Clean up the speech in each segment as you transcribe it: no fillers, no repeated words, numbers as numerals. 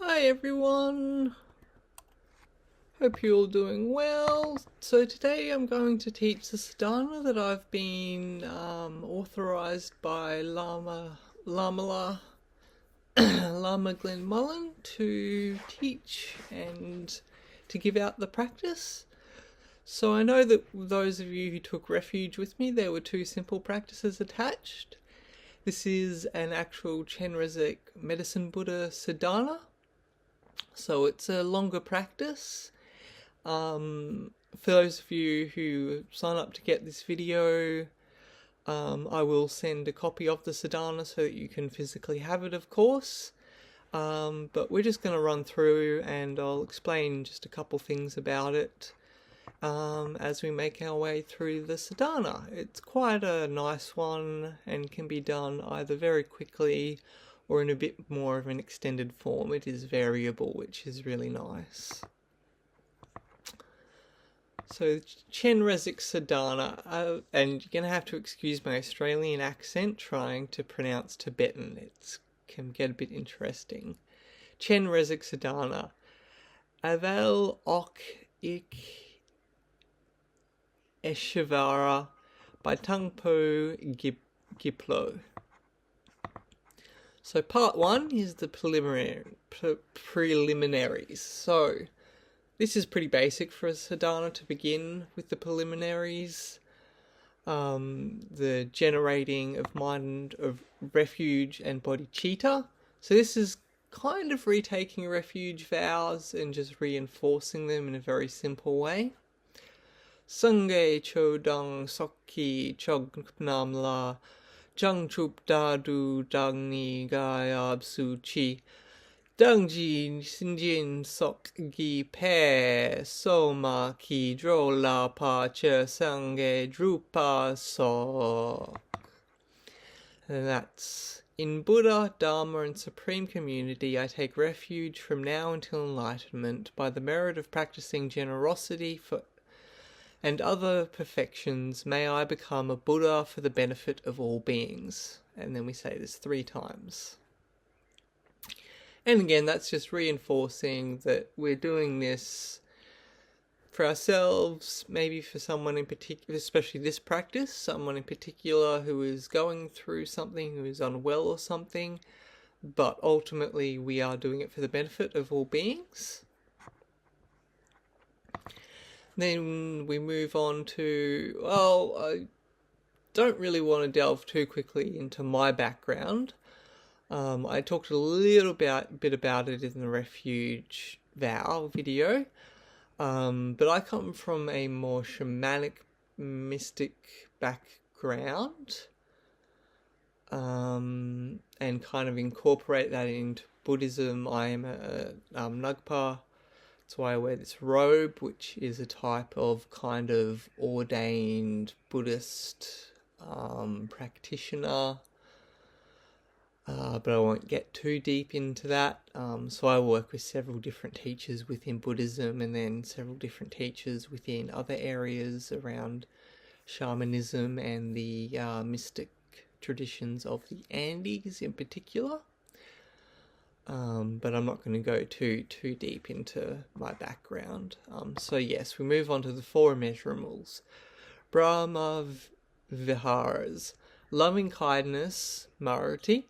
Hi everyone, hope you're all doing well. So today I'm going to teach the sadhana that I've been authorised by Lama Glenn Mullen to teach and to give out the practice. So I know that those of you who took refuge with me, there were two simple practices attached. This is an actual Chenrezig Medicine Buddha sadhana. So it's a longer practice. For those of you who sign up to get this video, I will send a copy of the sadhana so that you can physically have it, of course. But we're just going to run through and I'll explain just a couple things about it as we make our way through the sadhana. It's quite a nice one and can be done either very quickly or in a bit more of an extended form. It is variable, which is really nice. So Chenrezig Sadhana, and you're going to have to excuse my Australian accent trying to pronounce Tibetan. It can get a bit interesting. Chenrezig Sadhana. Avalokiteshvara by Tangpo Giplo. So part one is the preliminaries. So this is pretty basic for a sadhana to begin with the preliminaries. The generating of mind of refuge and bodhicitta. So this is kind of retaking refuge vows and just reinforcing them in a very simple way. Sangye chodang sokki chognamla Jang chup da du dang ni gayab su chi Dang ji sinjin sok gi pe soma ki dro la pa che sange drupa so. And that's in Buddha, Dharma and Supreme Community I take refuge from now until enlightenment by the merit of practicing generosity for and other perfections, may I become a Buddha for the benefit of all beings. And then we say this 3 times. And again, that's just reinforcing that we're doing this for ourselves, maybe for someone in particular, especially this practice, someone in particular who is going through something, who is unwell or something, but ultimately we are doing it for the benefit of all beings. Then we move on to, well, I don't really want to delve too quickly into my background. I talked a little bit about it in the refuge vow video, but I come from a more shamanic, mystic background, and kind of incorporate that into Buddhism. I am a Ngagpa. That's why I wear this robe, which is a type of kind of ordained Buddhist practitioner. But I won't get too deep into that. So I work with several different teachers within Buddhism and then several different teachers within other areas around shamanism and the mystic traditions of the Andes in particular. But I'm not going to go too deep into my background. So yes, we move on to the 4 immeasurables. Brahma Viharas. Loving kindness, Marati.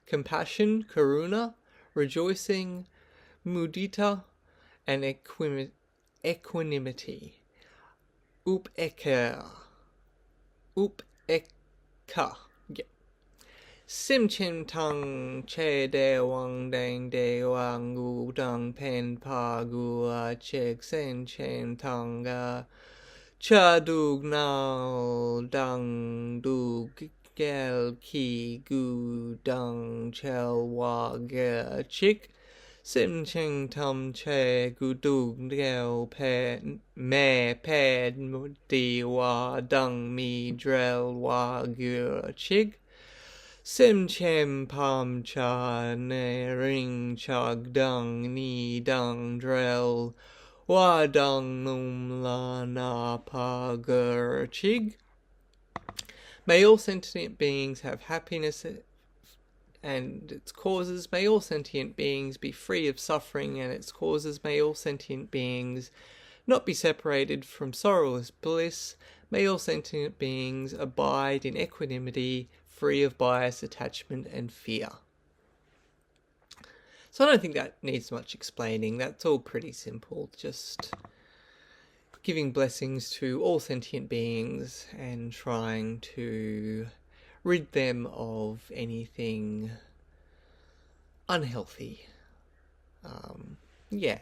Compassion, Karuna. Rejoicing, Mudita. And equanimity. Upeka. Sim chim tang che de wang dang de wang gu dang pen pa gu a chek sen chen tang ga cha dug nao dang dug gel ki gu dang chel wa ge chik sim ching tam che gu dug gel pe me ped di wa dang mi drel wa gu chig Sim chem pam cha ne ring chag dung ni dung drel wa dung num la na pa gur chig. May all sentient beings have happiness and its causes. May all sentient beings be free of suffering and its causes. May all sentient beings not be separated from sorrowless bliss. May all sentient beings abide in equanimity, free of bias, attachment, and fear. So I don't think that needs much explaining. That's all pretty simple. Just giving blessings to all sentient beings and trying to rid them of anything unhealthy. Yeah.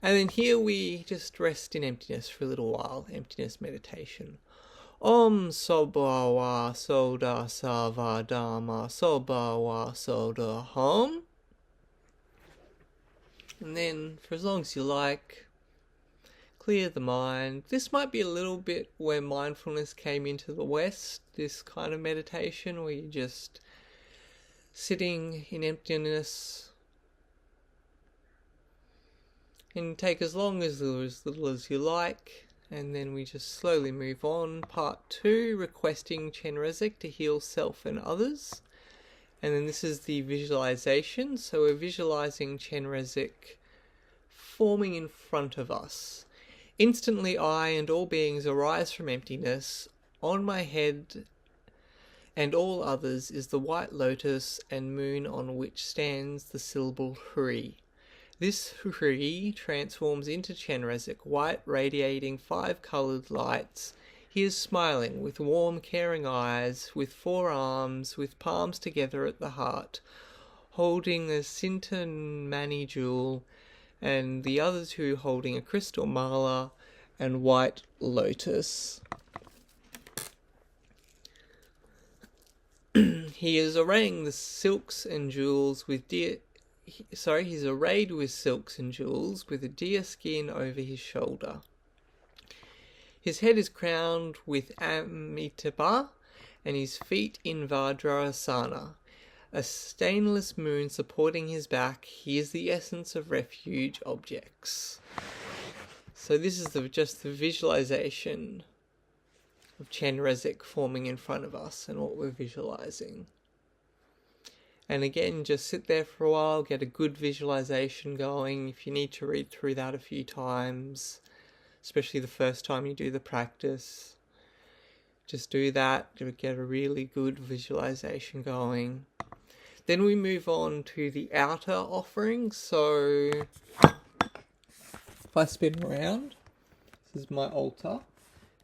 And then here we just rest in emptiness for a little while. Emptiness meditation. Om Sobawa Soda Sava Dharma Sobawa Soda Hum. And then, for as long as you like, clear the mind. This might be a little bit where mindfulness came into the West, this kind of meditation where you're just sitting in emptiness. And take as long as or as little as you like, and then we just slowly move on. Part 2, requesting Chenrezig to heal self and others. And then this is the visualization. So we're visualizing Chenrezig forming in front of us. Instantly I and all beings arise from emptiness. On my head and all others is the white lotus and moon on which stands the syllable Hri. This Hri transforms into Chenrezig, white, radiating 5 coloured lights. He is smiling, with warm, caring eyes, with 4 arms, with palms together at the heart, holding a Sintamani jewel, and the other 2 holding a crystal mala and white lotus. He is arraying the silks and jewels with he's arrayed with silks and jewels, with a deer skin over his shoulder. His head is crowned with Amitabha, and his feet in Vajrasana. A stainless moon supporting his back. He is the essence of refuge objects. So this is just the visualization of Chenrezig forming in front of us and what we're visualizing. And again, just sit there for a while, get a good visualization going. If you need to read through that a few times, especially the first time you do the practice, just do that to get a really good visualization going. Then we move on to the outer offering. So if I spin around, this is my altar,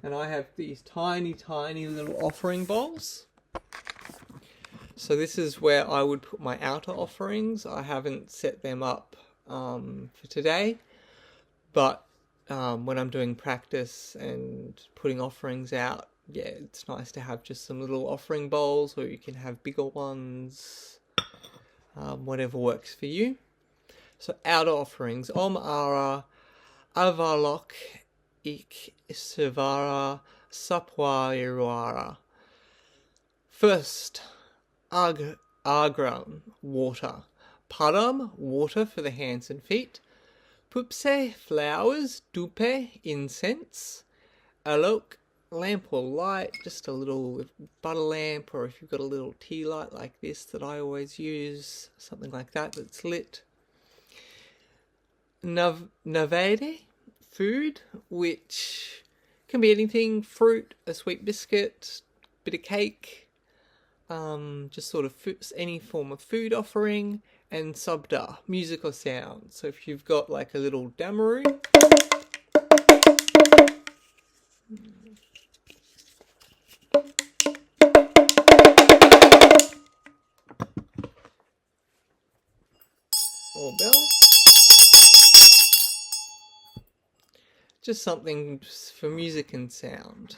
and I have these tiny, tiny little offering bowls. So this is where I would put my outer offerings. I haven't set them up for today, but when I'm doing practice and putting offerings out, yeah, it's nice to have just some little offering bowls, or you can have bigger ones, whatever works for you. So outer offerings. Om Ara Avalokiteshvara Sapwairuara. First, Agram, water. Padam, water for the hands and feet. Pupse, flowers. Dupe, incense. Alok, lamp or light, just a little butter lamp, or if you've got a little tea light like this that I always use, something like that that's lit. Navade, food, which can be anything, fruit, a sweet biscuit, bit of cake, just sort of any form of food offering. And sabda, music or sound. So if you've got like a little damaru, or bell, just something for music and sound.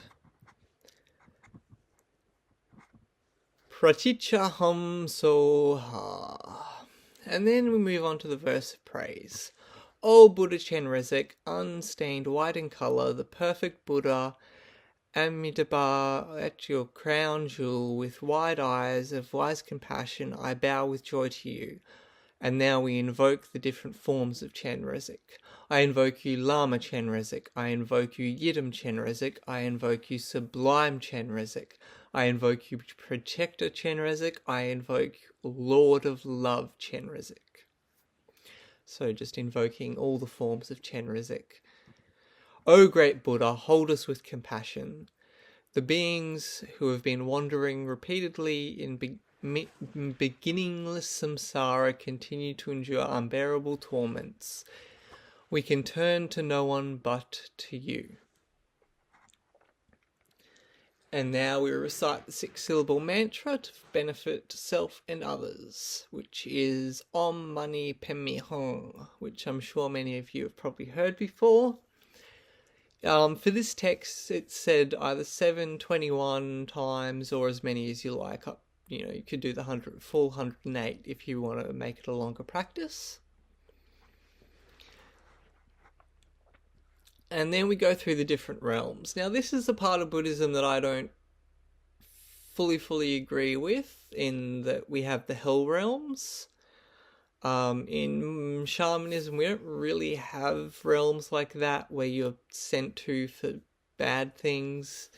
Pratichaham soha. And then we move on to the verse of praise. O Buddha Chenrezig, unstained white in colour, the perfect Buddha, Amitabha, at your crown jewel, with wide eyes of wise compassion, I bow with joy to you. And now we invoke the different forms of Chenrezig. I invoke you Lama Chenrezig. I invoke you Yidam Chenrezig. I invoke you Sublime Chenrezig. I invoke you Protector Chenrezig. I invoke Lord of Love Chenrezig. So just invoking all the forms of Chenrezig. O great Buddha, hold us with compassion. The beings who have been wandering repeatedly in beginningless samsara continue to endure unbearable torments. We can turn to no one but to you. And now we recite the 6-syllable mantra to benefit self and others, which is Om Mani Padme Hum, which I'm sure many of you have probably heard before. For this text, it's said either 721 times or as many as you like. You could do the full 108 if you want to make it a longer practice. And then we go through the different realms. Now, this is the part of Buddhism that I don't fully agree with, in that we have the hell realms. In shamanism, we don't really have realms like that where you're sent to for bad things.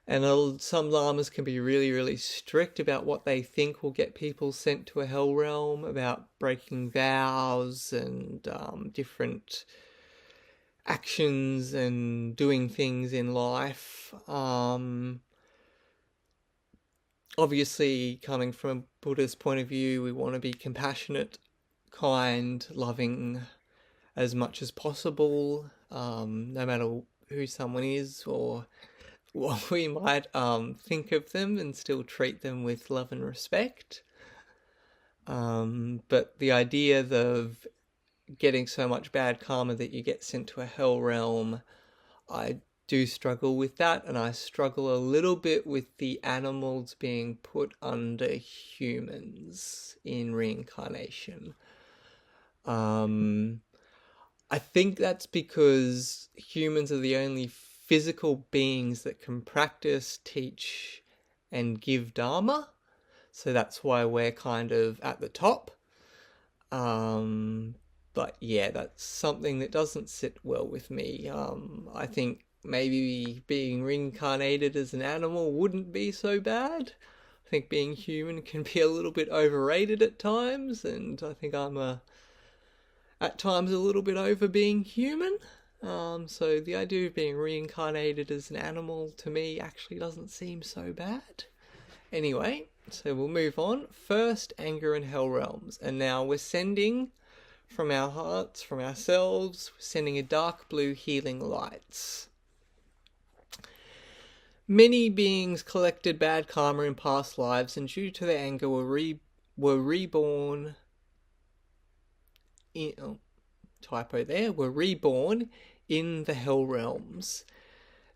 And some lamas can be really strict about what they think will get people sent to a hell realm, about breaking vows and different actions and doing things in life. Obviously, coming from a Buddhist point of view, we want to be compassionate, kind, loving as much as possible, no matter who someone is or what we might think of them, and still treat them with love and respect. But the idea of getting so much bad karma that you get sent to a hell realm, I do struggle with that, and I struggle a little bit with the animals being put under humans in reincarnation. I think that's because humans are the only physical beings that can practice, teach, and give Dharma. So that's why we're kind of at the top. But yeah, that's something that doesn't sit well with me. I think maybe being reincarnated as an animal wouldn't be so bad. I think being human can be a little bit overrated at times, and I think I'm at times a little bit over being human. So the idea of being reincarnated as an animal to me actually doesn't seem so bad. Anyway, so we'll move on. First, anger and hell realms. And now we're sending from our hearts, from ourselves, we're sending a dark blue healing lights. Many beings collected bad karma in past lives, and due to their anger were reborn in, were reborn in the hell realms.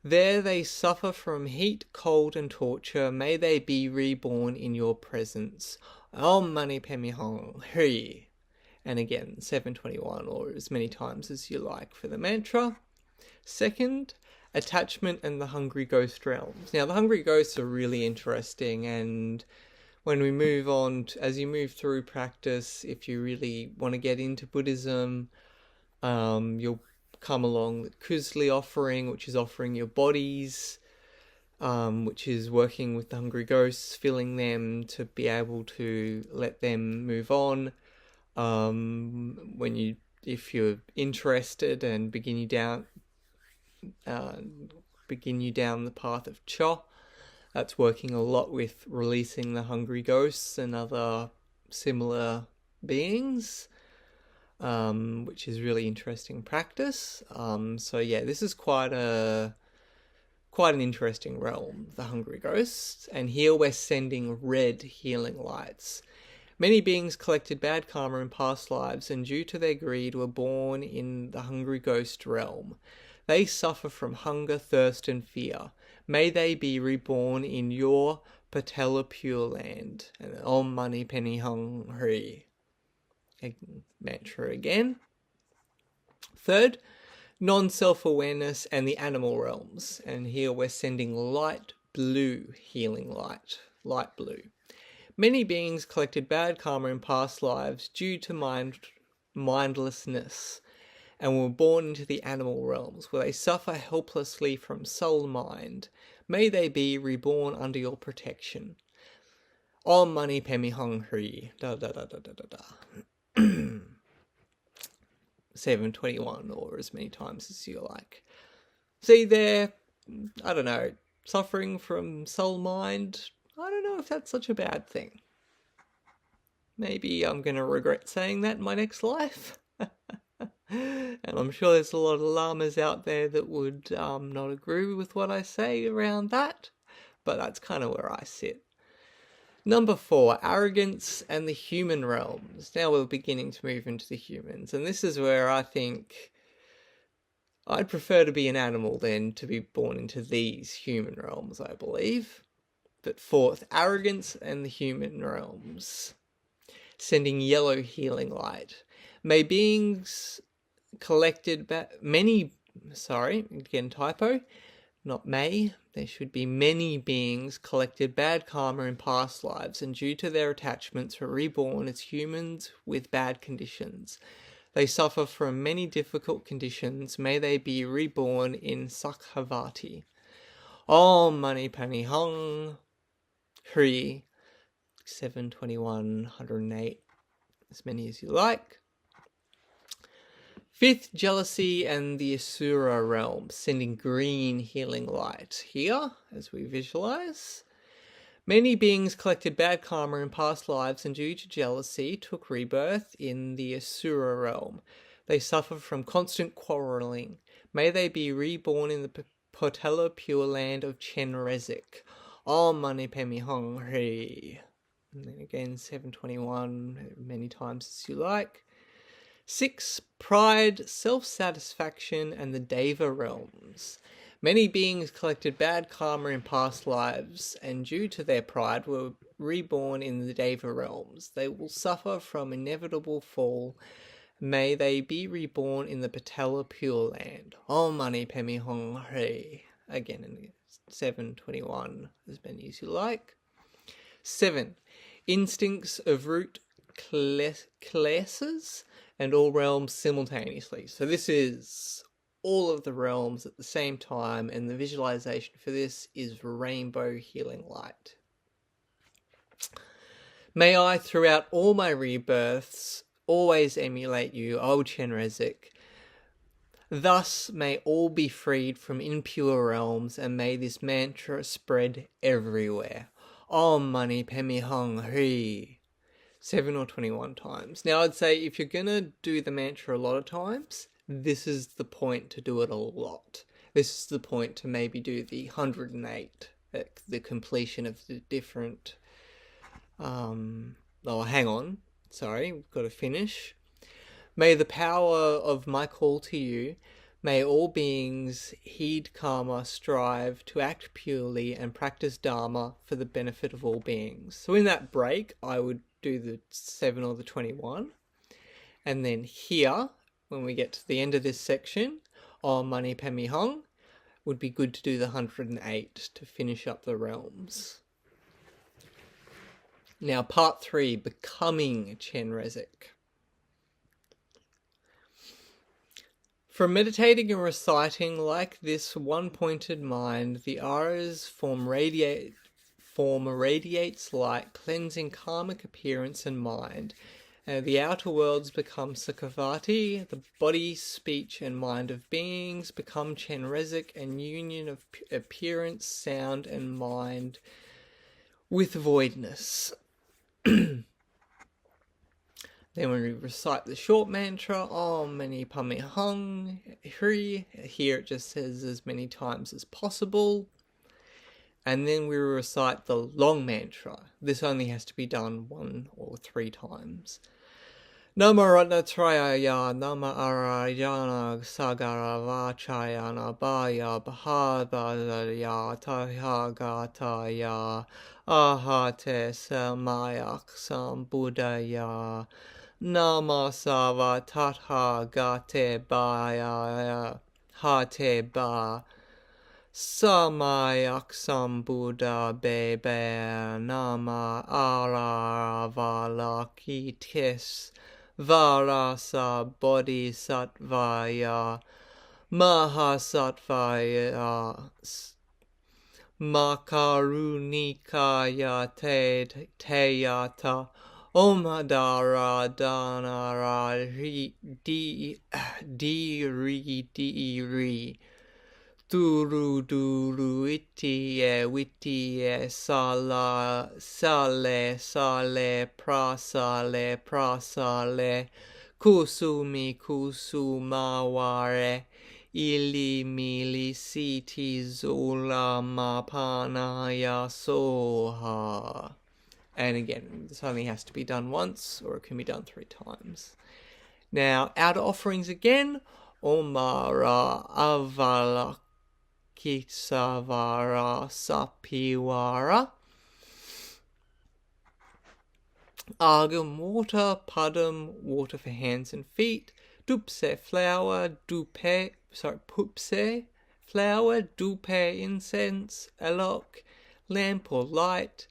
There they suffer from heat, cold, and torture. May they be reborn in your presence. Om Mani Padme Hum. Hri. And again, 721, or as many times as you like for the mantra. Second, attachment and the hungry ghost realms. Now, the hungry ghosts are really interesting, and when we move on, as you move through practice, if you really want to get into Buddhism, you'll come along the Kuzli offering, which is offering your bodies, which is working with the hungry ghosts, filling them to be able to let them move on. If you're interested, and begin you down the path of Cha, that's working a lot with releasing the hungry ghosts and other similar beings, which is really interesting practice. So yeah, this is quite an interesting realm, the hungry ghosts. And here we're sending red healing lights. Many beings collected bad karma in past lives, and due to their greed were born in the hungry ghost realm. They suffer from hunger, thirst, and fear. May they be reborn in your Patala Pure Land. And Om Mani Padme Hum Hri. Mantra again. Third, non-self-awareness and the animal realms. And here we're sending light blue healing light. Light blue. Many beings collected bad karma in past lives due to mindlessness, and were born into the animal realms, where they suffer helplessly from soul mind. May they be reborn under your protection. Om Mani Padme Hung Hri. 721, or as many times as you like. See there, I don't know, suffering from soul mind, I don't know if that's such a bad thing. Maybe I'm going to regret saying that in my next life. And I'm sure there's a lot of lamas out there that would not agree with what I say around that, but that's kind of where I sit. Number 4, arrogance and the human realms. Now we're beginning to move into the humans, and this is where I think I'd prefer to be an animal than to be born into these human realms, I believe. But 4th, arrogance and the human realms. Sending yellow healing light. May beings collected many beings collected bad karma in past lives, and due to their attachments were reborn as humans with bad conditions. They suffer from many difficult conditions. May they be reborn in Sakhavati. Om Mani Padme Hung Hri. 721, 108, as many as you like. 5th, jealousy and the Asura realm, sending green healing light. Here, as we visualize, many beings collected bad karma in past lives and due to jealousy took rebirth in the Asura realm. They suffer from constant quarrelling. May they be reborn in the Potala pure land of Chenrezig. Om Mani Padme Hung Hri. And then again, 721, many times as you like. 6, pride, self-satisfaction, and the Deva realms. Many beings collected bad karma in past lives, and due to their pride were reborn in the Deva realms. They will suffer from inevitable fall. May they be reborn in the Patala Pure Land. Om Mani Padme Hung Hri. Again in 721, as many as you like. 7, instincts of root classes and all realms simultaneously. So this is all of the realms at the same time, and the visualization for this is rainbow healing light. May I, throughout all my rebirths, always emulate you, O Chenrezig. Thus may all be freed from impure realms, and may this mantra spread everywhere. Om Mani Padme Hung Hri. 7 or 21 times. Now I'd say if you're going to do the mantra a lot of times, this is the point to do it a lot. This is the point to maybe do the 108 at the completion of the different... hang on. Sorry, we've got to finish. May the power of my call to you, may all beings heed karma, strive to act purely and practice dharma for the benefit of all beings. So in that break, I would do the 7 or the 21. And then here, when we get to the end of this section, Om Mani Padme Hung, would be good to do the 108 to finish up the realms. Now part 3, becoming Chenrezig. From meditating and reciting like this one-pointed mind, the auras form radiates light, cleansing karmic appearance and mind. The outer worlds become Sakhavati, the body, speech, and mind of beings become Chenrezig, and union of appearance, sound, and mind with voidness. Then when we recite the short mantra, Om Mani Padme Hung Hri, here it just says as many times as possible. And then we recite the long mantra. This only has to be done 1 or 3 times. Nama Ratnatrayaya, Nama Arayana, Sagara Vachayana, Baya, Bahadaya, Tahagataya, Ahate Samayak Sambudaya, Nama Sava Tathagate Baya, Hate Ba, Samayak Sambuddha Bebe, Nama Avalokiteshvara, Varasa Bodhisattvaya, Mahasattvaya, Makarunikaya Teyata Omadara Danara Diri Duru Itie Sale Prasale Kusumaware Ili Milisiti Zula Mapanaya Soha. And again, this only has to be done once, or it can be done 3 times. Now, outer offerings again. Omara Avalokiteshvara Sapiwara. Argam water, padam water for hands and feet. Dupse flower, pupse flower, dupe incense, alok lamp or light.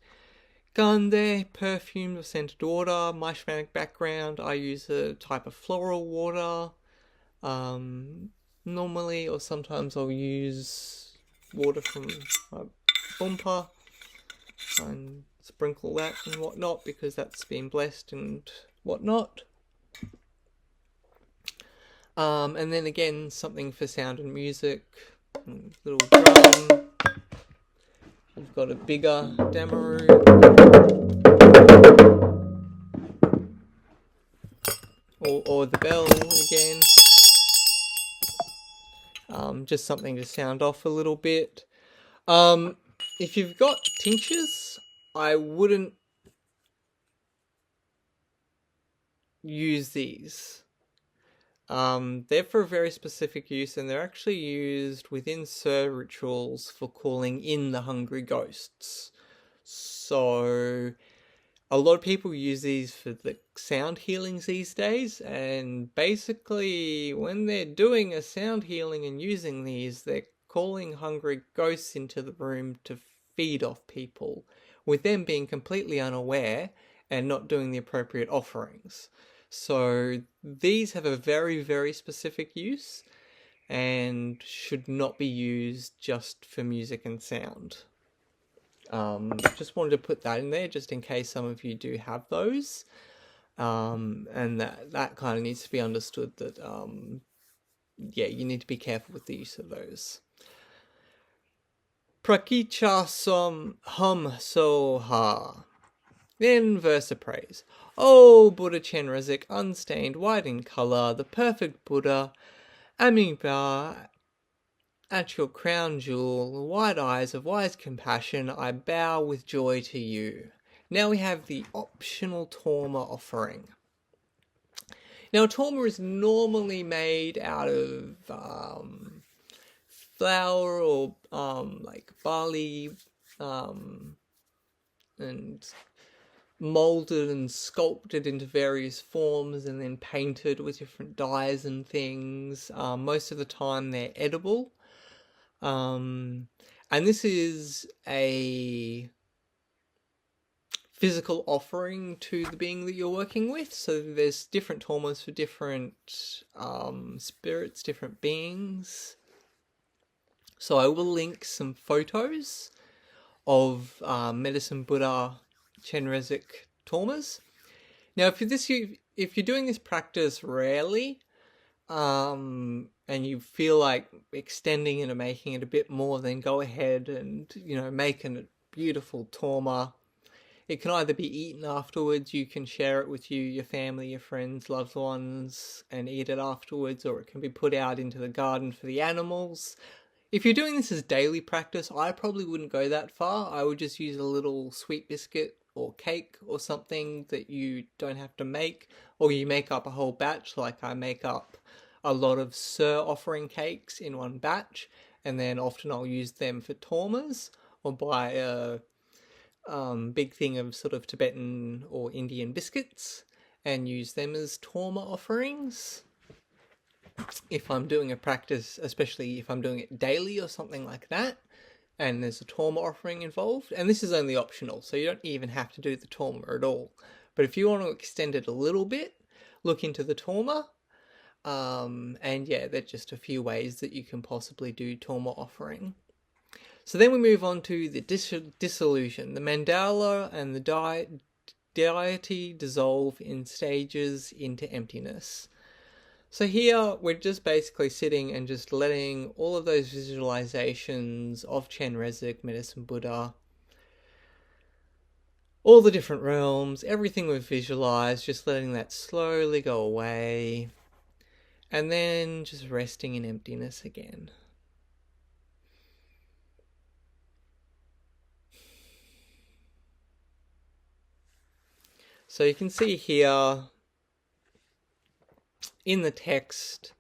Gande, perfumed or scented water. My shamanic background, I use a type of floral water. Normally, or sometimes I'll use water from my bumper and sprinkle that and whatnot, because that's been blessed and whatnot. And then again, something for sound and music. Little drum. We've got a bigger Damaru. Or the bell again. Just something to sound off a little bit. If you've got tinctures, I wouldn't use these. They're for a very specific use, and they're actually used within Sir rituals for calling in the hungry ghosts. So a lot of people use these for the sound healings these days, and basically when they're doing a sound healing and using these, they're calling hungry ghosts into the room to feed off people, with them being completely unaware and not doing the appropriate offerings. So these have a very, very specific use and should not be used just for music and sound. Just wanted to put that in there just in case some of you do have those. And that kind of needs to be understood that, you need to be careful with the use of those. Prakicha som hum soha. Then verse of praise. O Buddha Chenrezig, unstained, white in colour, the perfect Buddha, Amitabha, at your crown jewel, wide eyes of wise compassion, I bow with joy to you. Now we have the optional Torma offering. Now Torma is normally made out of flour or like barley, and molded and sculpted into various forms and then painted with different dyes and things. Most of the time they're edible. And this is a physical offering to the being that you're working with. So there's different tormas for different spirits, different beings. So I will link some photos of Medicine Buddha Chenrezig Tormas. Now, if you're doing this practice rarely, and you feel like extending it and making it a bit more, then go ahead and, make a beautiful Torma. It can either be eaten afterwards, you can share it with your family, your friends, loved ones, and eat it afterwards, or it can be put out into the garden for the animals. If you're doing this as daily practice, I probably wouldn't go that far. I would just use a little sweet biscuit or cake or something that you don't have to make, or you make up a whole batch, like I make up a lot of Sir offering cakes in one batch, and then often I'll use them for Tormas, or buy a big thing of sort of Tibetan or Indian biscuits and use them as Torma offerings. If I'm doing a practice, especially if I'm doing it daily or something like that, and there's a Torma offering involved, and this is only optional, so you don't even have to do the Torma at all. But if you want to extend it a little bit, look into the Torma, and yeah, there's just a few ways that you can possibly do Torma offering. So then we move on to the dissolution. The mandala and the deity dissolve in stages into emptiness. So here we're just basically sitting and just letting all of those visualizations of Chenrezig, Medicine Buddha, all the different realms, everything we've visualized, just letting that slowly go away, and then just resting in emptiness again. So you can see here in the text,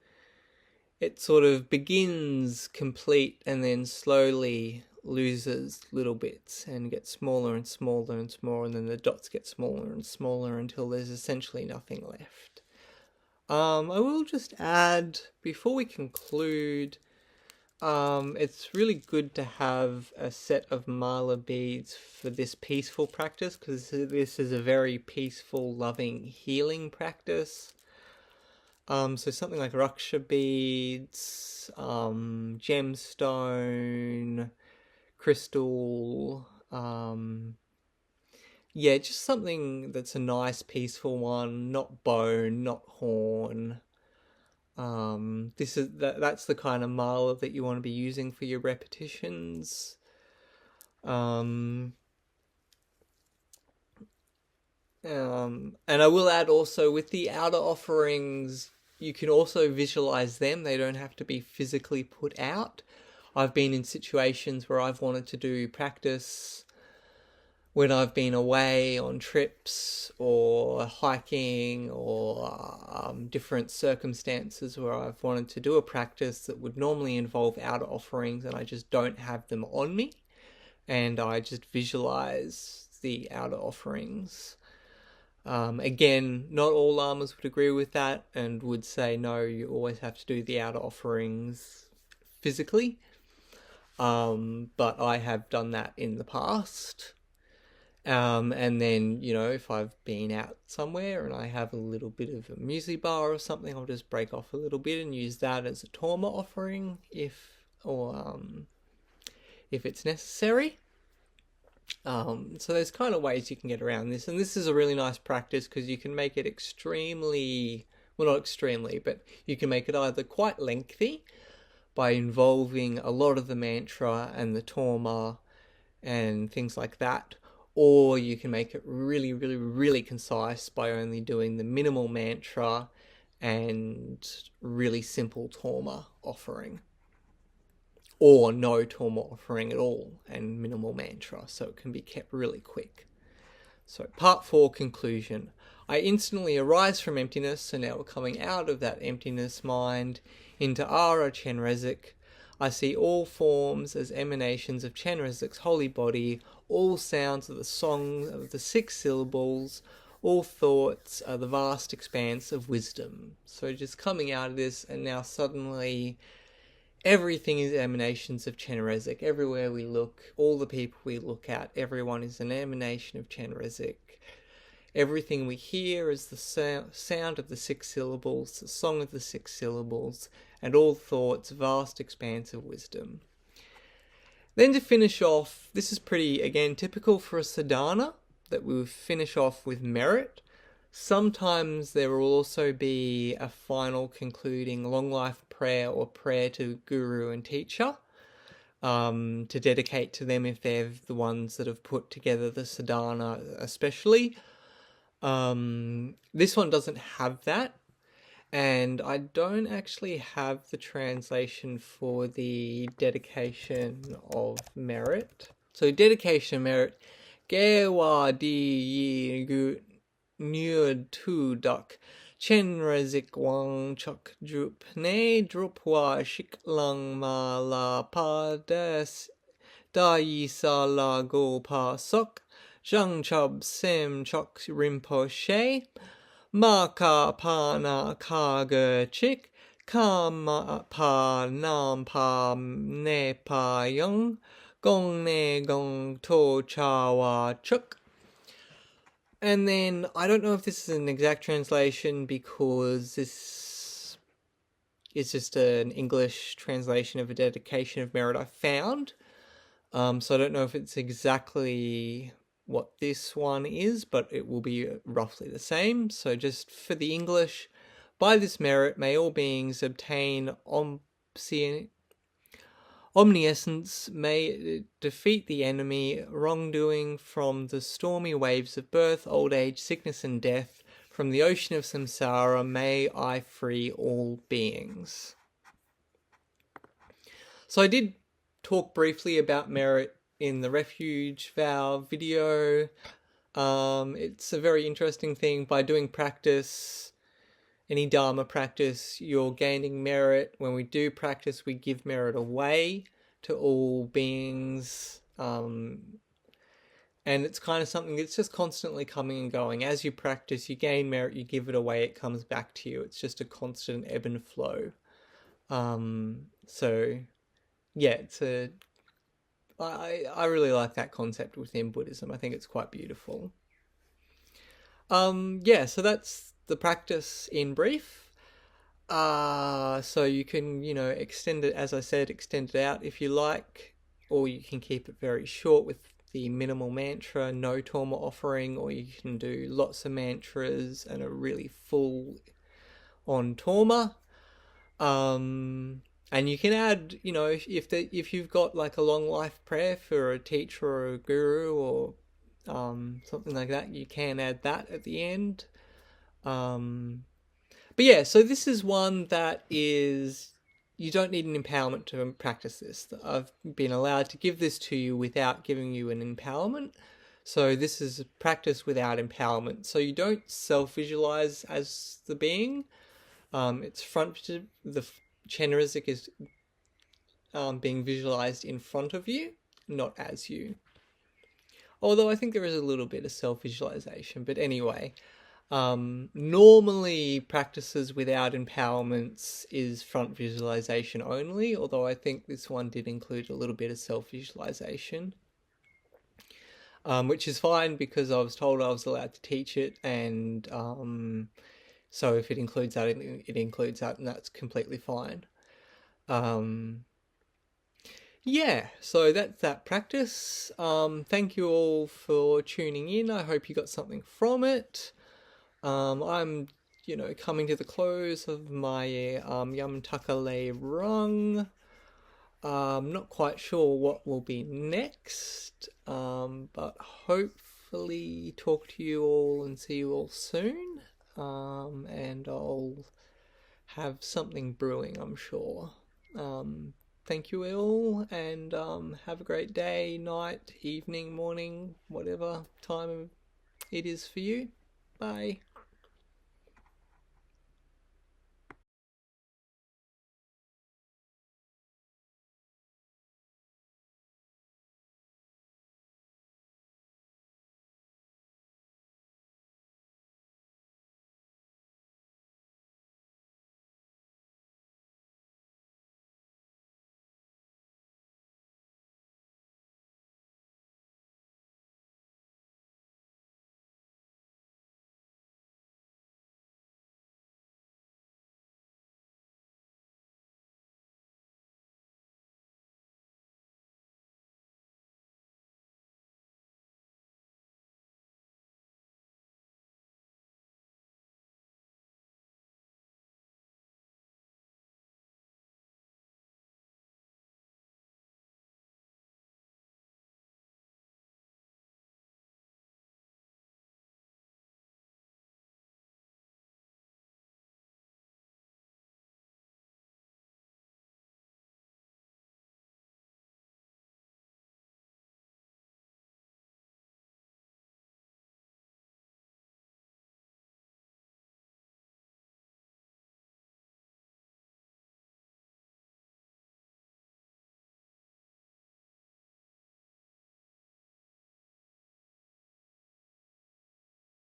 it sort of begins complete and then slowly loses little bits and gets smaller and smaller and smaller, and then the dots get smaller and smaller until there's essentially nothing left. I will just add, before we conclude, it's really good to have a set of mala beads for this peaceful practice, because this is a very peaceful, loving, healing practice. So something like Raksha beads, gemstone, crystal, yeah, just something that's a nice, peaceful one, not bone, not horn. That's the kind of mala that you want to be using for your repetitions. And I will add also, with the outer offerings, you can also visualize them. They don't have to be physically put out. I've been in situations where I've wanted to do practice when I've been away on trips or hiking or different circumstances where I've wanted to do a practice that would normally involve outer offerings, and I just don't have them on me, and I just visualize the outer offerings. Again, not all lamas would agree with that and would say, no, you always have to do the outer offerings physically. But I have done that in the past. And then, if I've been out somewhere and I have a little bit of a muesli bar or something, I'll just break off a little bit and use that as a Torma offering if it's necessary. So there's kind of ways you can get around this, and this is a really nice practice because you can make it extremely, well, not extremely, but you can make it either quite lengthy by involving a lot of the mantra and the Torma and things like that, or you can make it really, really, really concise by only doing the minimal mantra and really simple Torma offering, or no Torma offering at all and minimal mantra, so it can be kept really quick. So part 4, conclusion. I instantly arise from emptiness, so now we're coming out of that emptiness mind into Ara Chenrezig. I see all forms as emanations of Chenrezig's holy body, all sounds are the song of the 6 syllables, all thoughts are the vast expanse of wisdom. So just coming out of this, and now suddenly everything is emanations of Chenrezig. Everywhere we look, all the people we look at, everyone is an emanation of Chenrezig. Everything we hear is the sound of the 6 syllables, the song of the 6 syllables, and all thoughts, vast expanse of wisdom. Then to finish off, this is pretty, again, typical for a sadhana, that we finish off with merit. Sometimes there will also be a final concluding long life prayer or prayer to guru and teacher, to dedicate to them if they're the ones that have put together the sadhana especially. This one doesn't have that, and I don't actually have the translation for the dedication of merit. So dedication of merit, Gewa di yi gu Nuad tu duck Chenrezig wang chuk drup ne drupwa shik lang ma la pa des da yi sa la go pa sok zhang chub sim chok rinpoche ma ka pa na ka ge chik ka ma pa nam pa ne pa yung gong ne gong to cha wa chuk. And then, I don't know if this is an exact translation because this is just an English translation of a dedication of merit I found. So I don't know if it's exactly what this one is, but it will be roughly the same. So just for the English, by this merit may all beings obtain omniscience, may defeat the enemy, wrongdoing from the stormy waves of birth, old age, sickness and death, from the ocean of samsara, may I free all beings. So I did talk briefly about merit in the refuge vow video. It's a very interesting thing. By doing practice, any Dharma practice, you're gaining merit. When we do practice, we give merit away to all beings. And it's kind of something that's just constantly coming and going. As you practice, you gain merit, you give it away, it comes back to you. It's just a constant ebb and flow. So yeah, I really like that concept within Buddhism. I think it's quite beautiful. Yeah, so that's the practice in brief. So you can, extend it, as I said, extend it out if you like, or you can keep it very short with the minimal mantra, no Torma offering, or you can do lots of mantras and a really full on Torma. And you can add, if you've got like a long life prayer for a teacher or a guru or something like that, you can add that at the end. But yeah, so this is one that is, you don't need an empowerment to practice this. I've been allowed to give this to you without giving you an empowerment. So this is a practice without empowerment. So you don't self-visualize as the being. It's the Chenrezig is being visualized in front of you, not as you. Although I think there is a little bit of self-visualization, but anyway, normally practices without empowerments is front visualization only, although I think this one did include a little bit of self-visualization, which is fine because I was told I was allowed to teach it, and so if it includes that, it includes that, and that's completely fine. Yeah, so that's that practice. Thank you all for tuning in. I hope you got something from it. I'm, coming to the close of my Yam Takale rung. Not quite sure what will be next, but hopefully talk to you all and see you all soon. And I'll have something brewing, I'm sure. Thank you all, and have a great day, night, evening, morning, whatever time it is for you. Bye.